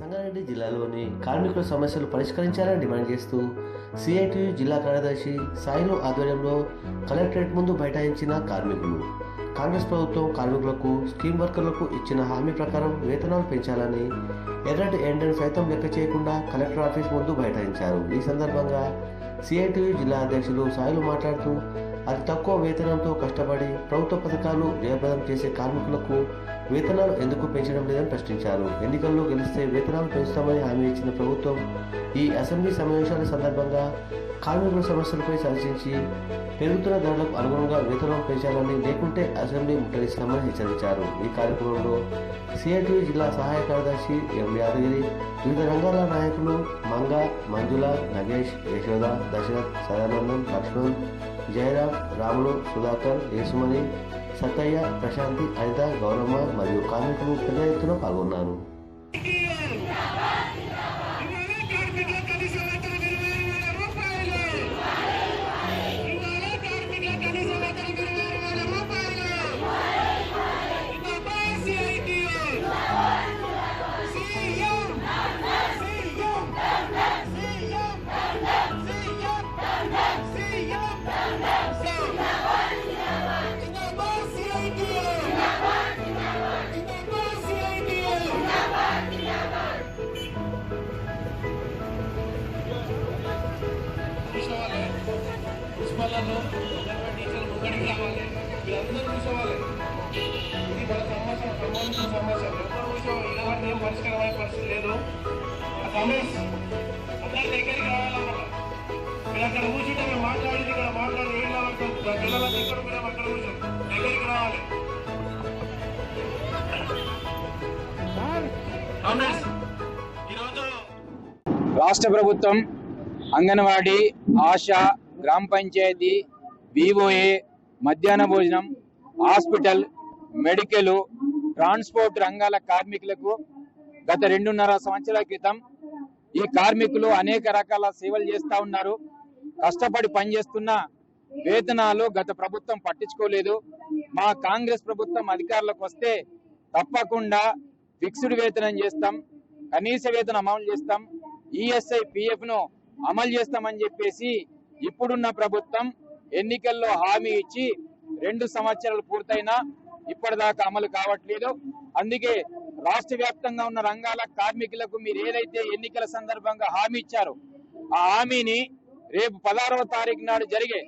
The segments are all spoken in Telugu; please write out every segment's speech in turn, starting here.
సంగారెడ్డి జిల్లాలోని కార్మికుల సమస్యలు పరిష్కరించాలని డిమాండ్ చేస్తూ సిఐటియు జిల్లా కార్యదర్శి సాయిలు ఆధ్వర్యంలో కలెక్టరేట్ ముందు బైఠాయించిన కార్మికులు కాంగ్రెస్ ప్రభుత్వం కార్మికులకు స్కీమ్ వర్కర్లకు ఇచ్చిన హామీ ప్రకారం వేతనాలు పెంచాలని ఎర్రటి ఎండను సైతం లెక్క చేయకుండా కలెక్టర్ ఆఫీస్ ముందు బైఠాయించారు. ఈ సందర్భంగా సిఐటియు జిల్లా అధ్యక్షులు సాయిలు మాట్లాడుతూ అతి తక్కువ వేతనంతో కష్టపడి ప్రభుత్వ పథకాలు జయప్రదం చేసే కార్మికులకు వేతనాలు ఎందుకు పెంచడం లేదని ప్రశ్నించారు. ఎన్నికల్లో గెలిస్తే వేతనాలు పెంచుతామని హామీ ఇచ్చిన ప్రభుత్వం ఈ అసెంబ్లీ సమావేశాల సందర్భంగా కార్మికుల సమస్యలపై చర్చించి పెరుగుతున్న ధరలకు అనుగుణంగా వేతనం పెంచాలని, లేకుంటే అసెంబ్లీ ముట్టడిస్తామని హెచ్చరించారు. ఈ కార్యక్రమంలో సిఐటియు జిల్లా సహాయ కార్యదర్శి ఎం యాదగిరి, వివిధ రంగాల నాయకులు మంగ, మంజుల, నగేష్, యశోద, దశరథ్, సదానందం, లక్ష్మణ్, జయరాం, రాములు, సుధాకర్, యేసుమణి, సత్తయ్య, ప్రశాంతి, అనిత, గౌరమ్మ మరియు కార్మికులు పెద్ద ఎత్తున పాల్గొన్నారు. మున్సిపల్లో టీచర్లు ముంగడికి రావాలి, వీళ్ళందరూ కూర్చోవాలి. ఇది మన సమస్య, సంబంధించిన సమస్య. ఎవరు కూర్చోవాలి, ఇలాంటి ఏం పరిష్కారమైన పరిస్థితి లేదు. ఆ సమస్య అందరి దగ్గరికి రావాలన్నమాట. మీరు అక్కడ కూర్చుంటే మేము మాట్లాడింది ఇక్కడ మాట్లాడి ఏం కావాలి పిల్లలకి ఇక్కడ మీరు అక్కడ కూర్చో దగ్గరికి రావాలి. ఈరోజు రాష్ట్ర ప్రభుత్వం అంగన్వాడీ, ఆశా, గ్రామ పంచాయతీ, వివోఏ, మధ్యాహ్న భోజనం, హాస్పిటల్, మెడికల్, ట్రాన్స్పోర్ట్ రంగాల కార్మికులకు గత 2.5 సంవత్సరాల క్రితం ఈ కార్మికులు అనేక రకాల సేవలు చేస్తూ ఉన్నారు. కష్టపడి పనిచేస్తున్న వేతనాలు గత ప్రభుత్వం పట్టించుకోలేదు. మా కాంగ్రెస్ ప్రభుత్వం అధికారులకు వస్తే తప్పకుండా ఫిక్స్డ్ వేతనం చేస్తాం, కనీస వేతనం అమలు చేస్తాం, ఈఎస్ఐ పిఎఫ్ ను అమలు చేస్తామని చెప్పేసి ఇప్పుడున్న ప్రభుత్వం ఎన్నికల్లో హామీ ఇచ్చి 2 సంవత్సరాలు పూర్తయినా ఇప్పటిదాకా అమలు కావట్లేదు. అందుకే రాష్ట్ర వ్యాప్తంగా ఉన్న రంగాల కార్మికులకు మీరు ఏదైతే ఎన్నికల సందర్భంగా హామీ ఇచ్చారో ఆ హామీని రేపు 16వ తారీఖు నాడు జరిగే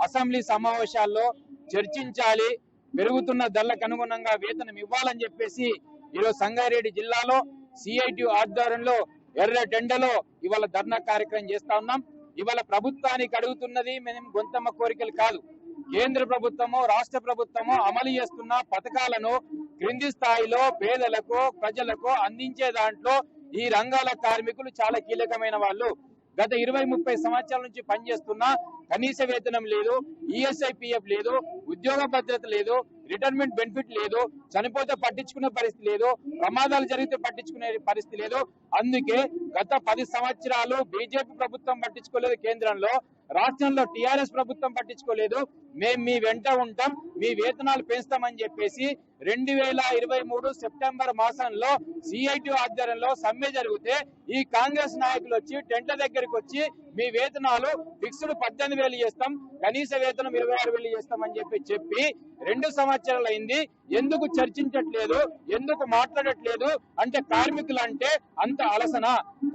అసెంబ్లీ సమావేశాల్లో చర్చించాలి. పెరుగుతున్న ధరలకు అనుగుణంగా వేతనం ఇవ్వాలని చెప్పేసి ఈరోజు సంగారెడ్డి జిల్లాలో సిఐటియు ఆధ్వర్యంలో ఎర్ర టెండలో ఇవాళ ధర్నా కార్యక్రమం చేస్తా ఉన్నాం. ఇవాళ ప్రభుత్వానికి అడుగుతున్నది మేము గొంతమ్మ కోరికలు కాదు. కేంద్ర ప్రభుత్వము, రాష్ట్ర ప్రభుత్వము అమలు చేస్తున్న పథకాలను క్రింది స్థాయిలో పేదలకు, ప్రజలకు అందించే దాంట్లో ఈ రంగాల కార్మికులు చాలా కీలకమైన వాళ్ళు. గత 20-30 సంవత్సరాల నుంచి పనిచేస్తున్నా కనీస వేతనం లేదు, ఈఎస్ఐ పిఎఫ్ లేదు, ఉద్యోగ భద్రత లేదు, రిటైర్మెంట్ బెనిఫిట్ లేదు, చనిపోతే పట్టించుకునే పరిస్థితి లేదు, ప్రమాదాలు జరిగితే పట్టించుకునే పరిస్థితి లేదు. అందుకే గత 10 సంవత్సరాలు బీజేపీ ప్రభుత్వం పట్టించుకోలేదు, కేంద్రంలో రాష్ట్రంలో టీఆర్ఎస్ ప్రభుత్వం పట్టించుకోలేదు. మేము మీ వెంట ఉంటాం, మీ వేతనాలు పెంచుతామని చెప్పేసి 2023 సెప్టెంబర్ మాసంలో సిఐటి ఆధ్వర్యంలో సమ్మె జరిగితే ఈ కాంగ్రెస్ నాయకులు వచ్చి టెంట్ల దగ్గరికి వచ్చి మీ వేతనాలు ఫిక్స్డ్ 18,000 చేస్తాం, కనీస వేతనం 26,000 చేస్తామని చెప్పి 2 సంవత్సరాలు అయింది. ఎందుకు చర్చించట్లేదు, ఎందుకు మాట్లాడట్లేదు అంటే కార్మికులు అంటే అంత అలసన,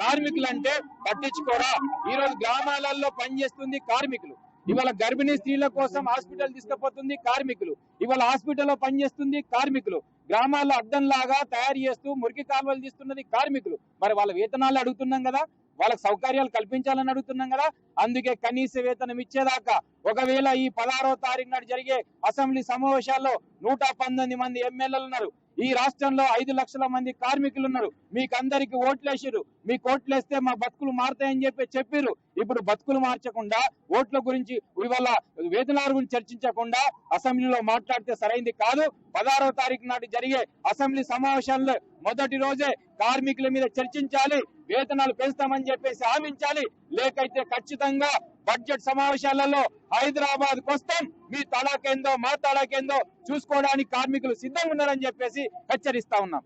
కార్మికులు అంటే పట్టించుకోరా. ఈ రోజు గ్రామాలలో పనిచేస్తుంది కార్మికులు, ఇవాళ గర్భిణీ స్త్రీల కోసం హాస్పిటల్ తీసుకుపోతుంది కార్మికులు, ఇవాళ హాస్పిటల్లో పనిచేస్తుంది కార్మికులు, గ్రామాల్లో అద్దంలాగా తయారు చేస్తూ మురికి కాలువలు తీస్తున్నది కార్మికులు. మరి వాళ్ళ వేతనాలు అడుగుతున్నాం కదా, వాళ్ళకి సౌకర్యాలు కల్పించాలని అడుగుతున్నాం కదా. అందుకే కనీస వేతనం ఇచ్చేదాకా ఒకవేళ ఈ 16వ తారీఖు నాడు జరిగే అసెంబ్లీ సమావేశాల్లో 119 మంది ఎమ్మెల్యేలు ఉన్నారు. ఈ రాష్ట్రంలో 5 లక్షల మంది కార్మికులు ఉన్నారు. మీకు అందరికి ఓట్లేసారు, మీకు ఓట్లేస్తే మా బతుకులు మారుతాయని చెప్పారు. ఇప్పుడు బతుకులు మార్చకుండా ఓట్ల గురించి ఇవాళ వేతనాల గురించి చర్చించకుండా అసెంబ్లీలో మాట్లాడితే సరైంది కాదు. 16వ తారీఖు నాడు జరిగే అసెంబ్లీ సమావేశాల్లో మొదటి రోజే కార్మికుల మీద చర్చించాలి, వేతనాలు పెంచుతామని చెప్పేసి హామీంచాలి. లేకైతే ఖచ్చితంగా బడ్జెట్ సమావేశాలలో హైదరాబాద్ వస్తాం, మీ తడాకేందో మా తడాకేందో చూసుకోవడానికి కార్మికులు సిద్ధంగా ఉన్నారని చెప్పేసి హెచ్చరిస్తా ఉన్నాం.